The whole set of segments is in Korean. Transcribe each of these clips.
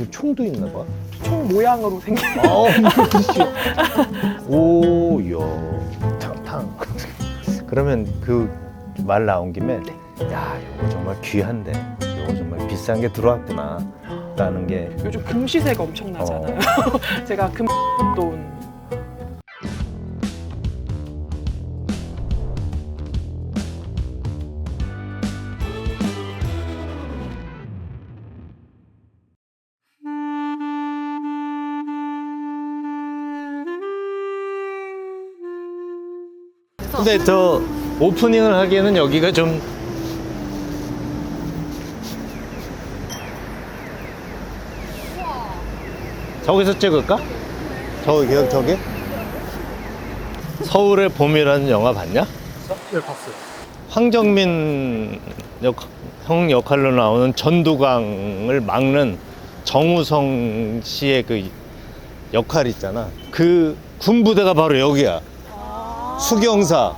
총도 있나 봐. 총 모양으로 생긴. 그렇지. 오, 이야. 탕탕. 그러면 그 말 나온 김에, 야, 이거 정말 귀한데, 이거 정말 비싼 게 들어왔구나. 라는 게. 요즘 금 시세가 엄청나잖아요. 제가 금 돈. 근데 저 오프닝을 하기에는 여기가 좀 저기서 찍을까? 저기? 서울의 봄이라는 영화 봤냐? 네, 봤어요. 황정민 형 역할로 나오는 전두광을 막는 정우성 씨의 그 역할 있잖아. 그 군부대가 바로 여기야. 수경사.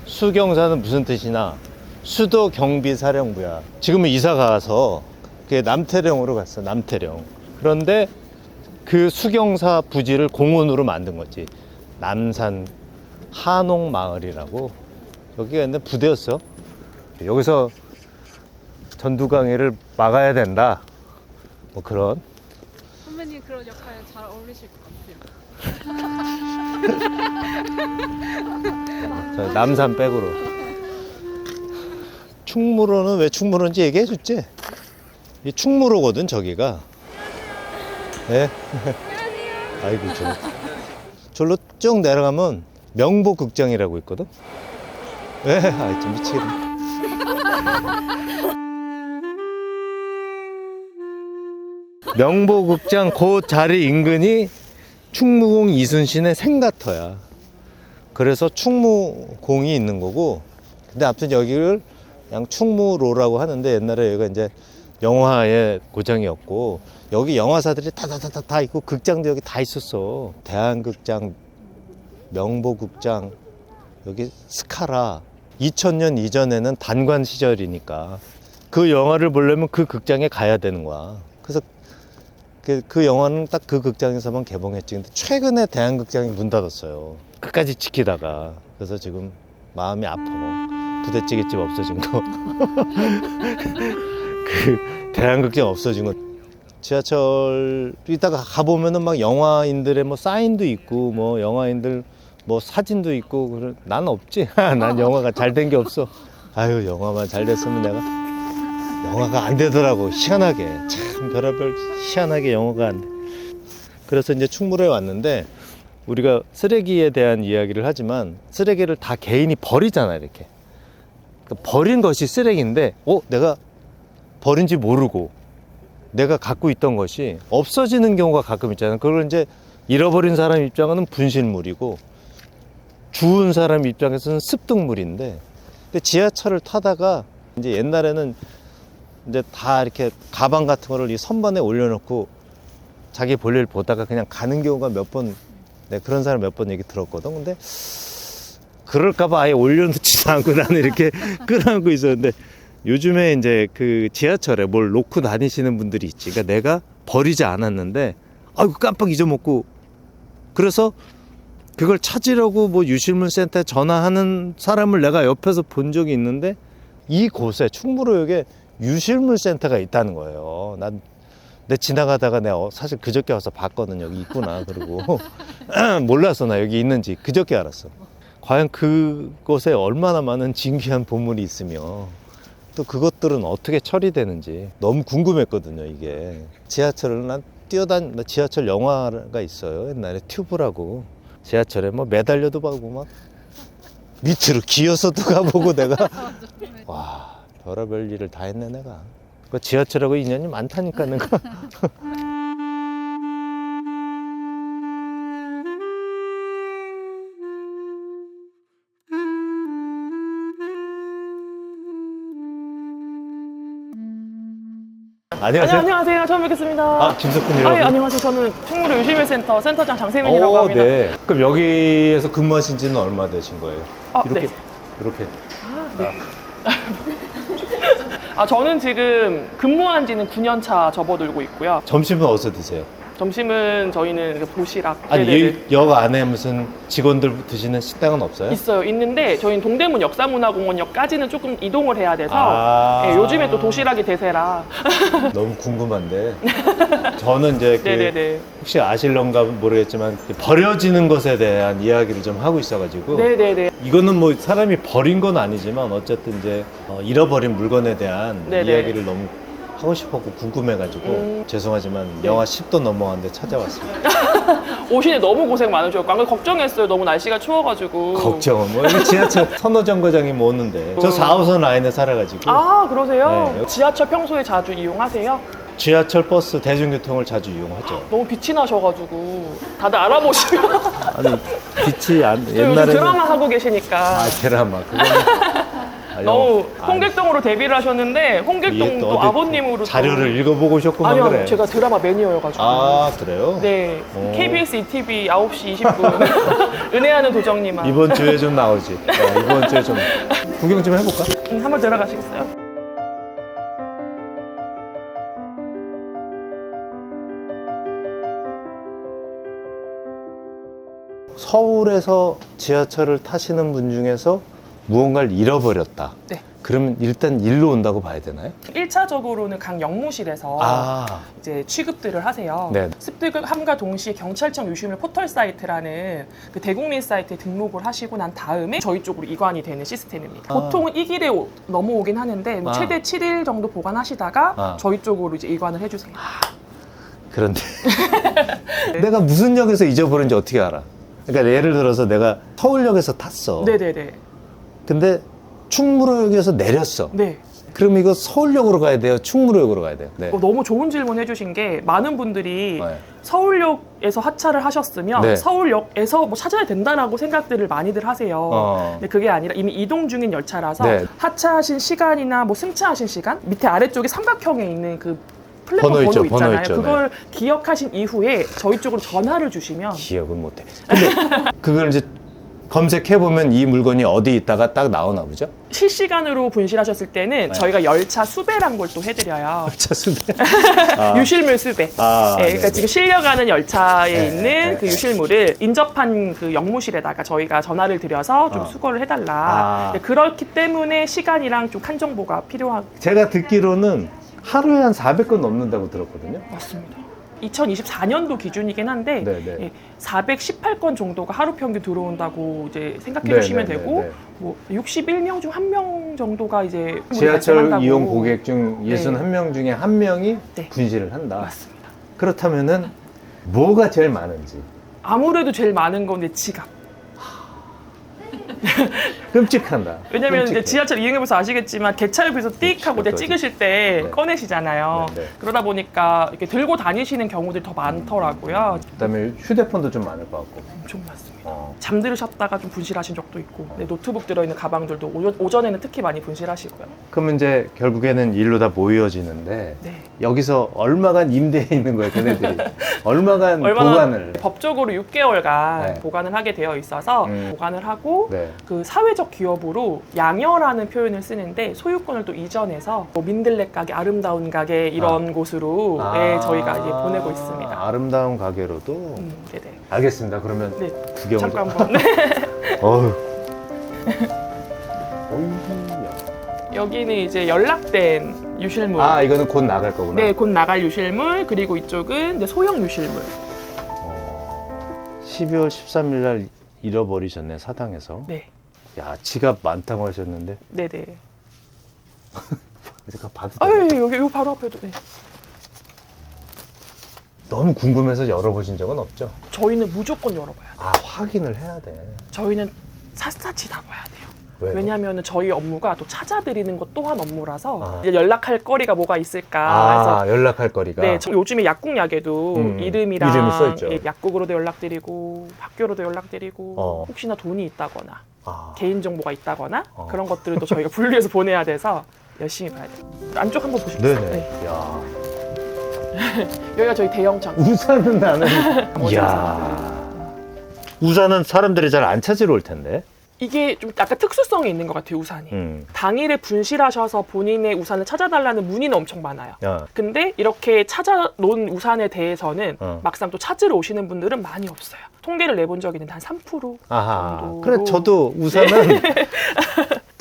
수경사는 무슨 뜻이냐? 수도 경비사령부야. 지금은 이사 가서 그게 남태령으로 갔어. 남태령. 그런데 그 수경사 부지를 공원으로 만든 거지. 남산 한옥마을이라고. 여기가 근데 부대였어. 여기서 전두광이를 막아야 된다. 뭐 그런. 선배님 그런 역할 잘 어울리실 것 같아요. 저 남산 백으로. 충무로는 왜 충무로인지 얘기해 줬지? 이 충무로거든 저기가. 네. 아이고 저로 쭉 내려가면 명보극장이라고 있거든. 네, 아, 좀 미치겠네. 명보극장 그 자리 인근이 충무공 이순신의 생가터야. 그래서 충무공이 있는 거고. 근데 아무튼 여기를 그냥 충무로라고 하는데 옛날에 여기가 이제 영화의 고장이었고 여기 영화사들이 다 있고 극장도 여기 다 있었어. 대한극장, 명보극장, 여기 스카라. 2000년 이전에는 단관 시절이니까 그 영화를 보려면 그 극장에 가야 되는 거야. 그래서 그 영화는 딱 그 극장에서만 개봉했지. 근데 최근에 대한극장이 문 닫았어요. 끝까지 지키다가. 그래서 지금 마음이 아파. 부대찌개집 없어진 거. 그 대한극장 없어진 거. 지하철 이따가 가보면은 막 영화인들의 뭐 사인도 있고 뭐 영화인들 뭐 사진도 있고. 난 없지. 난 영화가 잘 된 게 없어. 아유, 영화만 잘 됐으면 내가. 영화가 안 되더라고. 희한하게. 참 별의별 희한하게 영화가 안 돼. 그래서 이제 충무로에 왔는데 우리가 쓰레기에 대한 이야기를 하지만 쓰레기를 다 개인이 버리잖아 이렇게. 그러니까 버린 것이 쓰레기인데 내가 버린지 모르고 내가 갖고 있던 것이 없어지는 경우가 가끔 있잖아요. 그걸 이제 잃어버린 사람 입장은 분실물이고 주운 사람 입장에서는 습득물인데, 근데 지하철을 타다가 이제 옛날에는 이제 다 이렇게 가방 같은 거를 이 선반에 올려놓고 자기 볼일 보다가 그냥 가는 경우가 몇 번, 그런 사람 몇 번 얘기 들었거든. 근데 그럴까봐 아예 올려놓지도 않고 나는 이렇게 끌어안고 있었는데 요즘에 이제 그 지하철에 뭘 놓고 다니시는 분들이 있지. 그러니까 내가 버리지 않았는데 아이고 깜빡 잊어먹고, 그래서 그걸 찾으려고 뭐 유실물 센터에 전화하는 사람을 내가 옆에서 본 적이 있는데 이곳에 충무로역에 유실물 센터가 있다는 거예요. 내 지나가다가 내가 사실 그저께 와서 봤거든. 여기 있구나. 그리고 몰랐어. 나 여기 있는지 그저께 알았어. 과연 그곳에 얼마나 많은 진귀한 보물이 있으며 또 그것들은 어떻게 처리되는지 너무 궁금했거든요. 이게 지하철을 난 지하철 영화가 있어요. 옛날에 튜브라고. 지하철에 뭐 매달려도 가고 막 밑으로 기어서도 가보고 내가 와, 별의별 일을 다 했네 내가. 그 지하철하고 인연이 많다니까 내가. 안녕하세요. 안녕하세요. 처음 뵙겠습니다. 김석훈이라고. 예, 안녕하세요. 저는 충무로 유실물센터 센터장 장세민이라고 합니다. 네. 그럼 여기에서 근무하신 지는 얼마 되신 거예요? 네. 이렇게. 네. 저는 지금 근무한 지는 9년 차 접어들고 있고요. 점심은 어디서 드세요? 점심은 저희는 도시락. 아니 네네네. 역 안에 무슨 직원들 드시는 식당은 없어요? 있어요. 있는데 저희는 동대문 역사문화공원역까지는 조금 이동을 해야 돼서 아. 예, 요즘에 또 도시락이 대세라. 너무 궁금한데 저는 이제 그 네네네. 혹시 아실런가 모르겠지만 버려지는 것에 대한 이야기를 좀 하고 있어가지고 네네네. 이거는 뭐 사람이 버린 건 아니지만 어쨌든 이제 잃어버린 물건에 대한 네네. 이야기를 너무 하고 싶었고 궁금해가지고 죄송하지만 영하 10도 넘어갔는데 찾아왔습니다. 오시는데 너무 고생 많으셨고 안 그래도 걱정했어요. 너무 날씨가 추워가지고. 걱정은 뭐 여기 지하철 선호 정거장이 뭐 오는데 저 4호선 라인에 살아가지고 아 그러세요? 네. 지하철 평소에 자주 이용하세요? 지하철 버스 대중교통을 자주 이용하죠. 너무 빛이 나셔가지고 다들 알아보시면 아니 빛이 안 요즘 옛날에는 드라마 하고 계시니까 아 드라마 그거는 너무 홍길동으로 데뷔를 하셨는데 이게 홍길동도 어디 아버님으로 자료를 읽어보고 오셨구만 아니요 그래. 제가 드라마 매니어여가지고 아 그래요? 네 오. KBS ETV 9시 20분 은혜하는 도정님아 이번 주에 좀 나오지. 이번 주에 좀 구경 좀 해볼까? 한번 들어가시겠어요? 서울에서 지하철을 타시는 분 중에서 무언가를 잃어버렸다. 네. 그러면 일단 일로 온다고 봐야 되나요? 1차적으로는 각 영무실에서 아, 이제 취급들을 하세요. 네. 습득함과 동시에 경찰청 유실물 포털 사이트라는 그 대국민 사이트에 등록을 하시고 난 다음에 저희 쪽으로 이관이 되는 시스템입니다. 아. 보통은 이 길에 넘어오긴 하는데 뭐 아. 최대 7일 정도 보관하시다가 아. 저희 쪽으로 이제 이관을 해주세요. 그런데 내가 무슨 역에서 잊어버린지 어떻게 알아? 그러니까 예를 들어서 내가 서울역에서 탔어. 네네네. 근데 충무로역에서 내렸어. 네. 그럼 이거 서울역으로 가야 돼요? 충무로역으로 가야 돼요? 네. 너무 좋은 질문 해주신 게 많은 분들이 네. 서울역에서 하차를 하셨으면 네. 서울역에서 뭐 찾아야 된다라고 생각들을 많이들 하세요. 근데 그게 아니라 이미 이동 중인 열차라서 네. 하차하신 시간이나 뭐 승차하신 시간 밑에 아래쪽에 삼각형에 있는 그 플랫폼 번호 있죠, 있잖아요. 번호 있죠. 그걸 기억하신 이후에 저희 쪽으로 전화를 주시면 기억은 못해. 근데 그걸 이제 검색해보면 이 물건이 어디 있다가 딱 나오나 보죠? 실시간으로 분실하셨을 때는 네. 저희가 열차 수배란 걸 또 해드려요. 차 수배. 아. 유실물 수배. 아, 네, 그러니까 네네. 지금 실려가는 열차에 네, 있는 네, 그 네. 유실물을 인접한 그 역무실에다가 저희가 전화를 드려서 좀 수거를 해달라. 아. 네, 그렇기 때문에 시간이랑 좀 칸 정보가 필요한. 제가 듣기로는 하루에 한 400건 넘는다고 들었거든요. 맞습니다. 2024년도 기준이긴 한데 네네. 예, 418건 정도가 하루 평균 들어온다고 이제 생각해 네, 주시면 네, 되고 네, 네. 뭐 61명 중 1명 정도가 이제 지하철 발생한다고. 이용 고객 중 61명 중에 한 명이 네. 분실을 한다. 맞습니다. 그렇다면은 뭐가 제일 많은지. 아무래도 제일 많은 건 내 지갑. 끔찍한다. 왜냐면 이제 끔찍해. 지하철 이용해보셔서 아시겠지만 개찰구에서 띡 하고 이제 그렇죠. 찍으실 때 네. 꺼내시잖아요. 네, 네. 그러다 보니까 이렇게 들고 다니시는 경우들이 더 많더라고요. 그다음에 휴대폰도 좀 많을 것 같고. 엄청 많습니다. 어. 잠들으셨다가 좀 분실하신 적도 있고 네, 노트북 들어있는 가방들도 오전에는 특히 많이 분실하시고요. 그러면 이제 결국에는 일로 다 모여지는데 네. 여기서 얼마간 임대해 있는 거예요, 걔네들이? 얼마간 보관을? 법적으로 6개월간 네. 보관을 하게 되어 있어서 보관을 하고 네. 그 사회적 기업으로 양여라는 표현을 쓰는데 소유권을 또 이전해서 뭐 민들레 가게, 아름다운 가게 이런 곳으로 네, 저희가 이제 보내고 있습니다. 아름다운 가게로도. 네네. 알겠습니다. 그러면 네. 구경을 잠깐 좀. 한번. 네. 어휴. 어휴. 여기는 이제 연락된 유실물. 아, 이거는 곧 나갈 거구나. 네, 곧 나갈 유실물. 그리고 이쪽은 이제 소형 유실물. 12월 13일 날 잃어버리셨네, 사당에서. 네. 야, 지갑 많다고 하셨는데. 네네. 제가 봐도 아유, 돼요? 여기 바로 앞에도. 네. 너무 궁금해서 열어보신 적은 없죠? 저희는 무조건 열어봐야 돼요. 아, 확인을 해야 돼. 저희는 샅샅이 다 봐야 돼요. 왜요? 왜냐하면 저희 업무가 또 찾아드리는 것 또한 업무라서 아. 이제 연락할 거리가 뭐가 있을까 아, 해서 연락할 거리가. 네, 요즘에 약국약에도 이름이랑 이름이 써있죠. 예, 약국으로도 연락드리고 학교로도 연락드리고 혹시나 돈이 있다거나 아. 개인정보가 있다거나 그런 것들을 또 저희가 분류해서 보내야 돼서 열심히 봐야 돼요. 안쪽 한번 보시겠어요? 네네. 네. 야. 여기가 저희 대형 창고. 우산은 나는. 이야. 우산은 사람들이 잘 안 찾으러 올 텐데. 이게 좀 약간 특수성이 있는 것 같아요, 우산이. 당일에 분실하셔서 본인의 우산을 찾아달라는 문의는 엄청 많아요. 야, 근데 이렇게 찾아놓은 우산에 대해서는 어. 막상 또 찾으러 오시는 분들은 많이 없어요. 통계를 내본 적이 있는데 한 3% 아하. 정도로. 그래 저도 우산은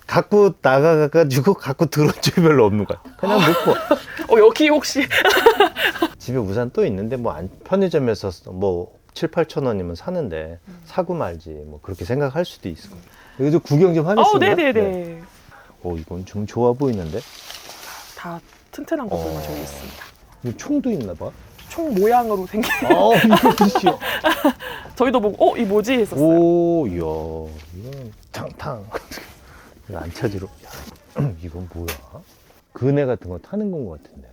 갖고 나가가지고 갖고 들어온 적이 별로 없는 거야. 그냥 놓고 여기 혹시 집에 우산 또 있는데 뭐 편의점에서 뭐 7, 8천 원이면 사는데 사고 말지 뭐 그렇게 생각할 수도 있을 거예요. 여기도 구경 좀 하겠습니다. 네네네. 네. 이건 좀 좋아 보이는데. 다 튼튼한 것들만 저기 있습니다. 이 총도 있나 봐. 총 모양으로 생긴. 이거 보시오. 저희도 보고 이 뭐지 했었어요. 오, 이야, 이건 탕탕. 이거 안 찾으러. 야, 이건 뭐야? 그네 같은 거 타는 건 것 같은데.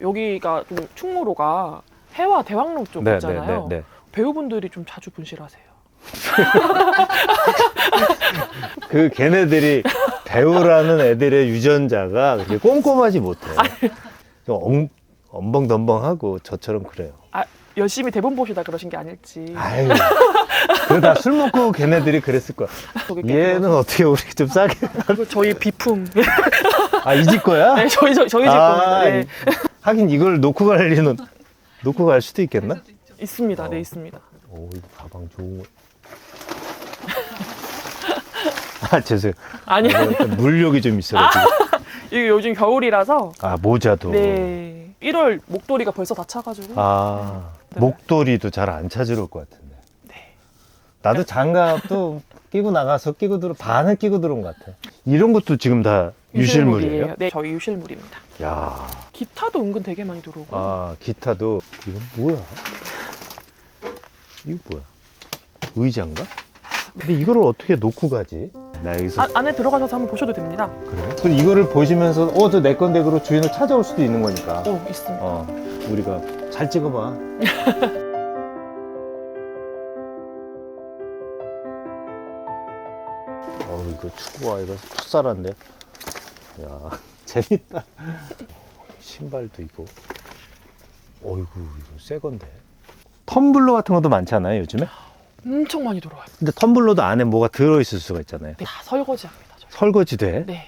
여기가 좀 충무로가 해와 대왕로 쪽 있잖아요. 네. 배우분들이 좀 자주 분실하세요. 그 걔네들이 배우라는 애들의 유전자가 그렇게 꼼꼼하지 못해. 좀 엄벙덤벙하고 저처럼 그래요. 열심히 대본 보시다 그러신 게 아닐지. 아유, 그러다 술 먹고 걔네들이 그랬을 거야. 얘는 어떻게 우리 좀 싸게. 이거 저희 비품. 이 집 거야? 네, 저희 집 겁니다. 네. 하긴 이걸 놓고 갈 리는 놓고 갈 수도 있겠나? 있습니다. 네, 있습니다. 오, 이거 가방 좋은 거. 죄송해요. 아니, 물욕이 좀 있어가지고. 이게 요즘 겨울이라서. 모자도. 네. 1월 목도리가 벌써 다 차가지고. 네. 목도리도 잘 안 찾으러 올 것 같은데. 네. 나도 장갑도 끼고 나가서 반을 끼고 들어온 것 같아. 이런 것도 지금 다 유실물이에요? 네, 저희 유실물입니다. 야, 기타도 은근 되게 많이 들어오고. 기타도. 이건 뭐야? 이거 뭐야? 의자인가? 근데 이거를 어떻게 놓고 가지? 나 여기서. 안에 들어가셔서 한번 보셔도 됩니다. 그래? 그럼 이거를 보시면서 저 내 건데 그로 주인을 찾아올 수도 있는 거니까. 있습니다. 우리가 잘 찍어봐. 이거 축구화 이거 풋살한데. 야, 재밌다. 신발도 있고. 이거 새 건데. 텀블러 같은 것도 많잖아요, 요즘에. 엄청 많이 들어와요. 근데 텀블러도 안에 뭐가 들어있을 수가 있잖아요. 네, 다 설거지합니다. 설거지 돼? 네.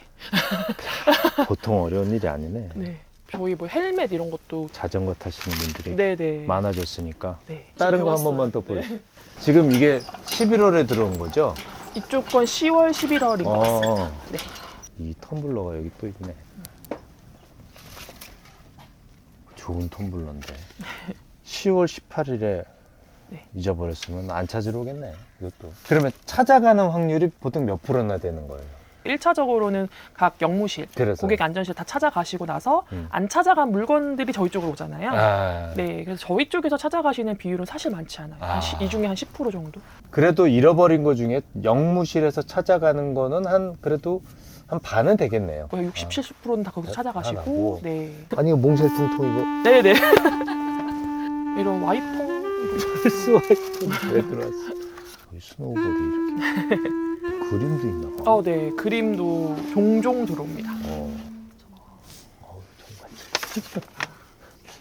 보통 어려운 일이 아니네. 네. 저희 뭐 헬멧 이런 것도. 자전거 타시는 분들이 네네. 많아졌으니까. 네. 다른 거 한 번만 더 보여주세요. 지금 이게 11월에 들어온 거죠? 이쪽 건 10월, 11월인 것 같습니다. 네. 이 텀블러가 여기 또 있네. 좋은 텀블러인데. 10월 18일에 네. 잊어버렸으면 안 찾으러 오겠네, 이것도. 그러면 찾아가는 확률이 보통 몇 프로나 되는 거예요? 1차적으로는 각 영무실, 그래서. 고객 안전실 다 찾아가시고 나서 안 찾아간 물건들이 저희 쪽으로 오잖아요. 네, 그래서 저희 쪽에서 찾아가시는 비율은 사실 많지 않아요. 이 중에 한 10% 정도? 그래도 잃어버린 거 중에 영무실에서 찾아가는 거는 그래도 한 반은 되겠네요. 거의 60, 70%는 다 거기서 찾아가시고. 하고. 네. 아니, 이거 몽실퉁퉁 이거. 네네. 이런 와이퍼. 스와이프 왜 들어왔어? 스노우볼이 이렇게. 그림도 있나 봐. 네. 그림도 종종 들어옵니다. 정말.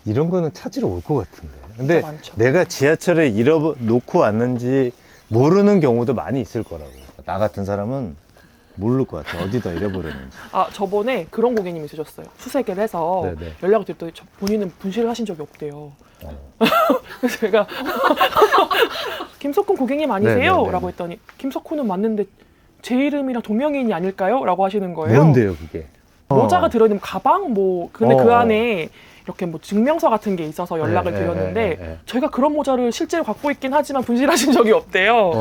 이런 거는 찾으러 올 것 같은데. 근데 많죠. 내가 지하철에 놓고 왔는지 모르는 경우도 많이 있을 거라고. 나 같은 사람은 모를 것 같아. 어디다 잃어버렸는지. 저번에 그런 고객님이 있으셨어요. 수색을 해서 네네. 연락을 드렸더니 본인은 분실을 하신 적이 없대요. 그래서 제가 김석훈 고객님 아니세요? 네네네. 라고 했더니 김석훈은 맞는데 제 이름이랑 동명이인이 아닐까요? 라고 하시는 거예요. 뭔데요, 그게? 모자가 들어있는 가방? 근데 그 안에 이렇게 뭐 증명서 같은 게 있어서 연락을 드렸는데 저희가 그런 모자를 실제로 갖고 있긴 하지만 분실하신 적이 없대요.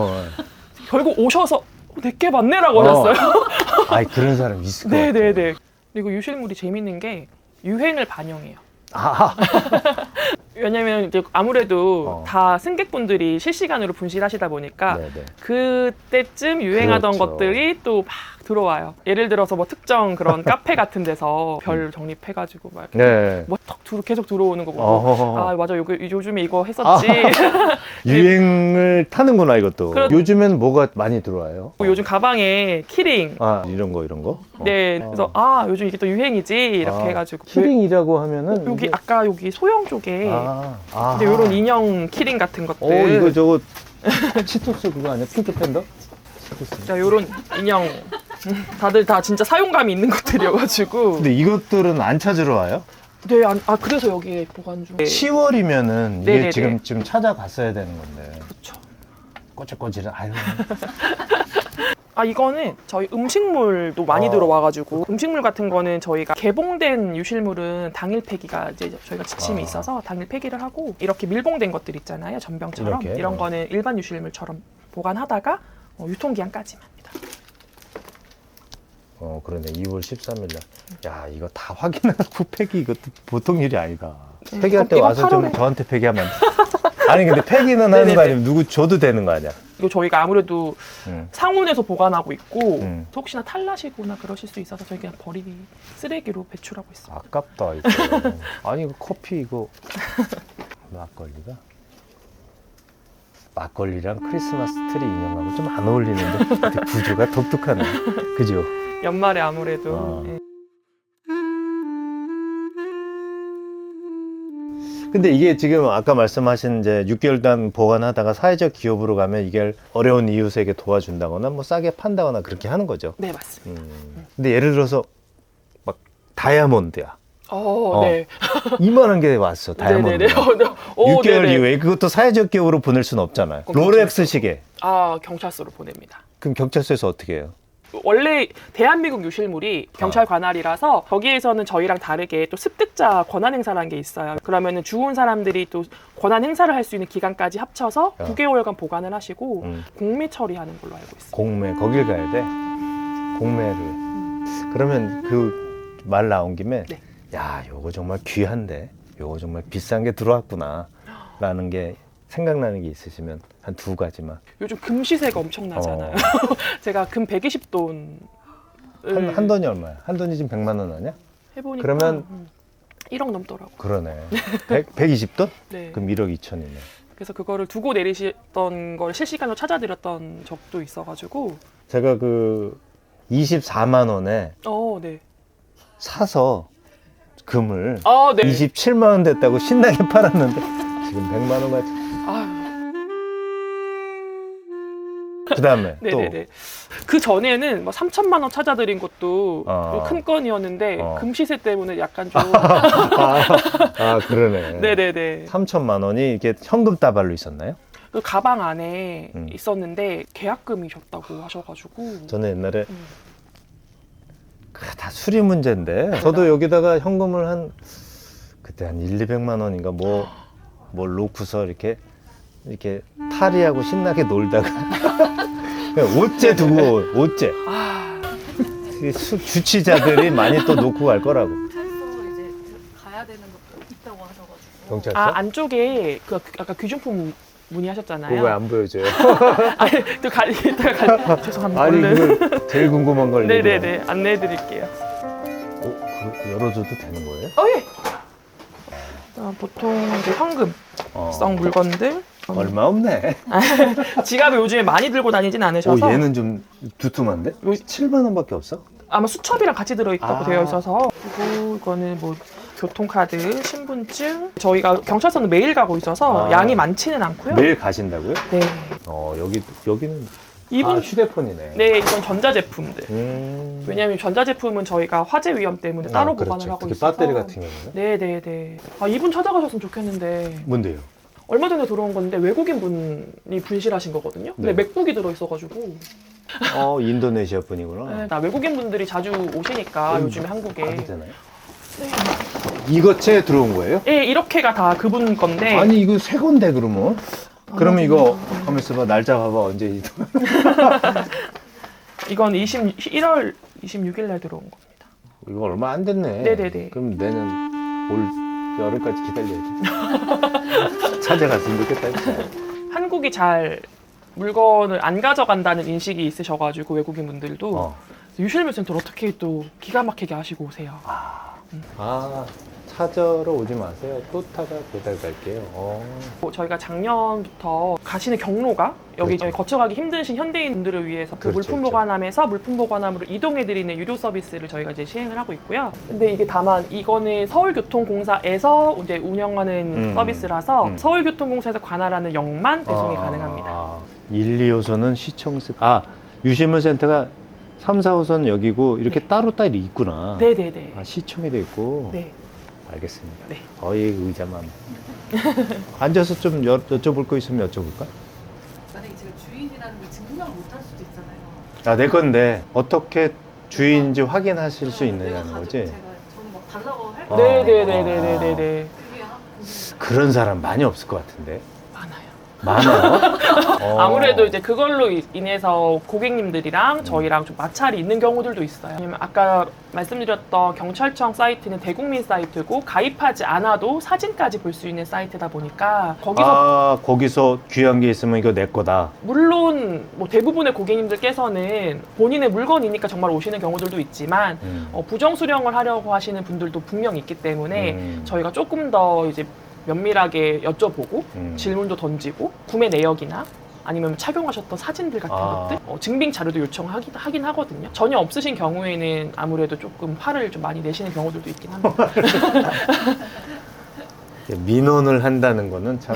결국 오셔서 내게 맞네라고 하셨어요. 그런 사람 있을 것 같아. 네네네. 그리고 유실물이 재밌는 게 유행을 반영해요. 왜냐면 이제 아무래도 다 승객분들이 실시간으로 분실하시다 보니까 네네. 그때쯤 유행하던 그렇죠. 것들이 또 막 들어와요. 예를 들어서 뭐 특정 그런 카페 같은 데서 별 적립해가지고 막 네. 뭐 계속 들어오는 거 보고 맞아 요즘에 이거 했었지. 유행을 타는구나, 이것도. 요즘엔 뭐가 많이 들어와요? 요즘 가방에 키링. 이런 거? 네. 그래서 요즘 이게 또 유행이지 이렇게 해가지고 키링이라고 하면은 여기 이게... 아까 여기 소형 쪽에 근데 이런 인형 키링 같은 것들. 이거 저거 치토스 그거 아니야? 핑크팬더? 찾았습니다. 자, 요런 인형 다들 다 진짜 사용감이 있는 것들이어가지고. 근데 이것들은 안 찾으러 와요? 네, 그래서 여기에 보관 중. 10월이면은 이게 네네네. 지금 찾아갔어야 되는 건데. 그렇죠. 꼬질꼬질은 아유. 이거는 저희 음식물도 많이 들어와가지고 음식물 같은 거는 저희가 개봉된 유실물은 당일 폐기가 이제 저희가 지침이 있어서 당일 폐기를 하고 이렇게 밀봉된 것들 있잖아요. 전병처럼 이렇게? 이런 거는 일반 유실물처럼 보관하다가 유통기한까지만. 그러네. 2월 13일 날. 야, 이거 다 확인하고 폐기 이것도 보통 일이 아니다. 폐기할 때 이거 와서 좀 8월에. 저한테 폐기하면 안 돼? 아니, 근데 폐기는 하는 네네네. 거 아니면 누구 줘도 되는 거 아니야? 이거 저희가 아무래도 응. 상온에서 보관하고 있고 음. 혹시나 탈나시거나 그러실 수 있어서 저희 그냥 버리기 쓰레기로 배출하고 있습니다. 아깝다, 이거. 아니, 이거 커피 이거. 막걸리가? 막걸리랑 크리스마스 트리 인형하고 좀 안 어울리는데 근데 구조가 독특하네. 그죠? 연말에 아무래도 예. 근데 이게 지금 아까 말씀하신 이제 6개월 단 보관하다가 사회적 기업으로 가면 이게 어려운 이웃에게 도와준다거나 뭐 싸게 판다거나 그렇게 하는 거죠. 네, 맞습니다. 근데 예를 들어서 막 다이아몬드야. 네. 이만한 게 왔어. 다이아몬드. 네네네. 6개월 네네. 이후에 그것도 사회적 기업으로 보낼 수는 없잖아요. 그럼 롤렉스 시계. 경찰서로 보냅니다. 그럼 경찰서에서 어떻게 해요? 원래 대한민국 유실물이 경찰 관할이라서 거기에서는 저희랑 다르게 또 습득자 권한 행사라는 게 있어요. 그러면은 죽은 사람들이 또 권한 행사를 할 수 있는 기간까지 합쳐서 9개월간 보관을 하시고 공매 처리하는 걸로 알고 있어요. 공매. 거길 가야 돼. 공매를. 그러면 그 말 나온 김에 네. 야, 요거 정말 귀한데. 요거 정말 비싼 게 들어왔구나. 라는 게 생각나는 게 있으시면 한 2가지만. 요즘 금 시세가 엄청나잖아요. 제가 금 120돈 한 돈이 얼마야? 한 돈이 지금 100만 원 아니야? 해보니까 그러면 1억 넘더라고요. 그러네. 120돈? 네. 그럼 1억 2천이네. 그래서 그거를 두고 내리셨던 걸 실시간으로 찾아드렸던 적도 있어가지고. 제가 그 24만 원에 네. 사서 금을 네. 27만 원 됐다고 신나게 팔았는데 지금 100만 원 가지. 그 다음에 또 네네네. 그 전에는 뭐 3천만 원 찾아드린 것도 큰 건이었는데 금 시세 때문에 약간 좀. 그러네. 네네네. 3천만 원이 이게 현금 따발로 있었나요? 그 가방 안에 있었는데 계약금이셨다고 하셔가지고. 저는 옛날에 다 수리 문제인데 저도 여기다가 현금을 그때 한 200만 원인가 뭘 놓고서 이렇게 탈의하고 신나게 놀다가 그냥 옷재 두고 옷재 주치자들이 많이 또 놓고 갈 거라고. 경찰서 이제 가야 되는 것도 있다고 하셔가지고. 경찰서? 안쪽에 그 아까 귀중품 문의하셨잖아요. 그거 왜 안 보여줘요? 이따가 죄송합니다. 아니 얼른. 그걸 제일 궁금한 걸 네네네. 안내해드릴게요. 그거 열어줘도 되는 거예요? 보통 이제 현금성 물건들. 얼마 없네. 지갑을 요즘에 많이 들고 다니진 않으셔서. 얘는 좀 두툼한데? 7만 원밖에 없어? 아마 수첩이랑 같이 들어있다고 되어 있어서. 그리고 이거는 뭐 교통카드, 신분증. 저희가 경찰서는 매일 가고 있어서 양이 많지는 않고요. 매일 가신다고요? 네. 여기는 이분 휴대폰이네. 네, 이건 전자제품들. 왜냐하면 전자제품은 저희가 화재 위험 때문에 따로 보관을 하고 특히 있어서. 배터리 같은 경우는? 네네네. 이분 찾아가셨으면 좋겠는데. 뭔데요? 얼마 전에 들어온 건데 외국인 분이 분실하신 거거든요. 근데 네. 맥북이 들어있어가지고. 인도네시아 분이구나. 네, 나 외국인 분들이 자주 오시니까 요즘에 한국에. 봐도 되나요? 네. 이것째 들어온 거예요? 예, 이렇게가 다 그분 건데. 아니 이거 새 건데 그러면? 그러면 이거 가만 있어봐. 날짜 봐봐. 언제 이동? 이건 1월 26일 날 들어온 겁니다. 이거 얼마 안 됐네. 네네네. 그럼 내년 올 여름까지 기다려야지. 찾아갔으면 좋겠다. 진짜. 한국이 잘 물건을 안 가져간다는 인식이 있으셔가지고 외국인 분들도 유실물 센터를 어떻게 또 기가 막히게 하시고 오세요. 찾으러 오지 마세요. 또타가 배달 갈게요. 저희가 작년부터 가시는 경로가 여기 그렇죠. 거쳐가기 힘드신 현대인분들을 위해서 그 그렇죠, 물품 그렇죠. 보관함에서 물품 보관함으로 이동해드리는 유료 서비스를 저희가 이제 시행을 하고 있고요. 근데 이게 다만 이거는 서울교통공사에서 이제 운영하는 서비스라서 서울교통공사에서 관할하는 역만 배송이 가능합니다. 1, 2호선은 시청세. 유실물센터가 3, 4호선 여기고 이렇게 따로 따로 있구나. 네네네. 아, 시청이 돼 있고. 네. 알겠습니다. 네. 거의 의자만. 앉아서 좀 여쭤볼 거 있으면 여쭤볼까? 만약에 제가 주인이라는 걸 증명을 못 할 수도 있잖아요. 아, 내 건데 어떻게 주인인지 확인하실 수 내가 있느냐는 가지고 거지. 저는 막 달라고 할 어. 거예요. 네네네네네네. 그게 궁금해요. 그런 사람 많이 없을 것 같은데. 많아요. 많아요? 아무래도 이제 그걸로 인해서 고객님들이랑 저희랑 좀 마찰이 있는 경우들도 있어요. 왜냐면 아까 말씀드렸던 경찰청 사이트는 대국민 사이트고 가입하지 않아도 사진까지 볼 수 있는 사이트다 보니까 거기서 귀한 게 있으면 이거 내 거다. 물론 뭐 대부분의 고객님들께서는 본인의 물건이니까 정말 오시는 경우들도 있지만 부정 수령을 하려고 하시는 분들도 분명 있기 때문에 저희가 조금 더 이제 면밀하게 여쭤보고 질문도 던지고 구매 내역이나 아니면 착용하셨던 사진들 같은 것들 증빙 자료도 요청하긴 하거든요. 전혀 없으신 경우에는 아무래도 조금 화를 좀 많이 내시는 경우들도 있긴 합니다. 민원을 한다는 거는 참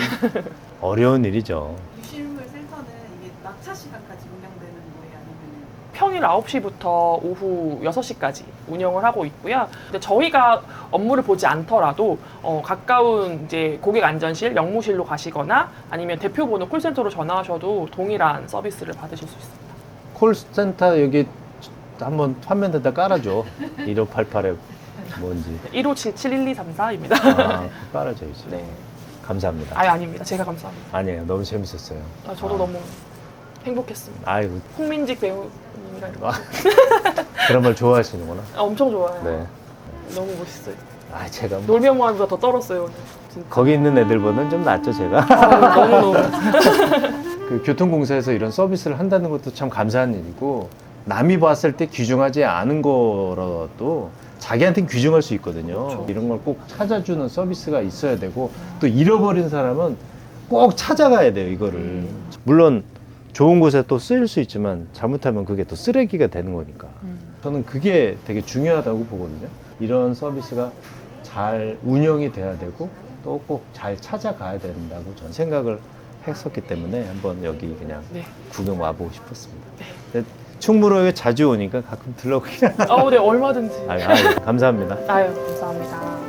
어려운 일이죠. 유실물 센터는 이게 낙차 시간까지 운영되는 거예요? 아니면 평일 9시부터 오후 6시까지 운영을 하고 있고요. 근데 저희가 업무를 보지 않더라도 가까운 이제 고객 안전실, 영무실로 가시거나 아니면 대표 번호 콜센터로 전화하셔도 동일한 서비스를 받으실 수 있습니다. 콜센터 여기 한번 화면에다 깔아줘. 1588에 뭔지. 1577-1234입니다. 아, 깔아져 있어요. 네. 감사합니다. 아닙니다. 제가 감사합니다. 아니에요. 너무 재밌었어요. 저도 너무 행복했습니다. 아이고, 홍민직 배우님이랑 이렇게 그런 걸 좋아하시는구나. 엄청 좋아요. 네. 너무 멋있어요. 아, 제가 뭐 놀면 뭐하보다 더 떨었어요 오늘. 진짜. 거기 있는 애들보다는 좀 낫죠, 제가. 너무 그 교통공사에서 이런 서비스를 한다는 것도 참 감사한 일이고, 남이 봤을 때 귀중하지 않은 거라도 자기한테는 귀중할 수 있거든요. 그렇죠. 이런 걸 꼭 찾아주는 서비스가 있어야 되고, 또 잃어버린 사람은 꼭 찾아가야 돼요, 이거를. 물론 좋은 곳에 또 쓰일 수 있지만 잘못하면 그게 또 쓰레기가 되는 거니까. 저는 그게 되게 중요하다고 보거든요. 이런 서비스가 잘 운영이 돼야 되고 또 꼭 잘 찾아가야 된다고 저는 생각을 했었기 때문에 한번 여기 그냥 네. 구경 와보고 싶었습니다. 근데 충무로에 자주 오니까 가끔 들러오긴 네, 얼마든지. 감사합니다. 감사합니다.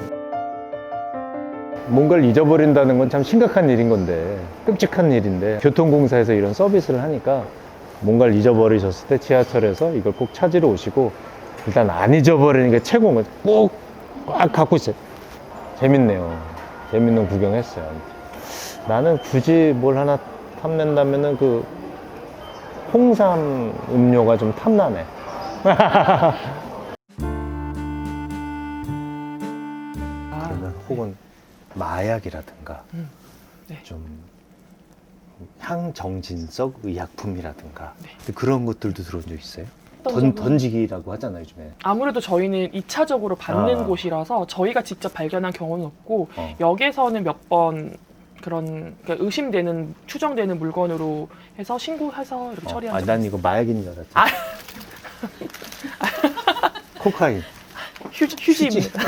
뭔가를 잊어버린다는 건 참 심각한 일인 건데, 끔찍한 일인데, 교통공사에서 이런 서비스를 하니까 뭔가를 잊어버리셨을 때 지하철에서 이걸 꼭 찾으러 오시고, 일단 안 잊어버리는 게 최고인 거죠. 꽉 갖고 있어요. 재밌네요. 재밌는 구경했어요. 나는 굳이 뭘 하나 탐낸다면은 그 홍삼 음료가 좀 탐나네. 그러면 혹은 마약이라든가 네. 좀 향정진석 의약품이라든가 네. 그런 것들도 들어온 적 있어요? 어떤 점은- 던지기라고 하잖아요, 요즘에. 아무래도 저희는 2차적으로 받는 아. 곳이라서 저희가 직접 발견한 경우는 없고 어. 역에서는 몇 번 그런 그러니까 의심되는 추정되는 물건으로 해서 신고해서 이렇게 처리한 적이 난 이거 마약인 줄 알았지. 아. 코카인. 휴지입니다.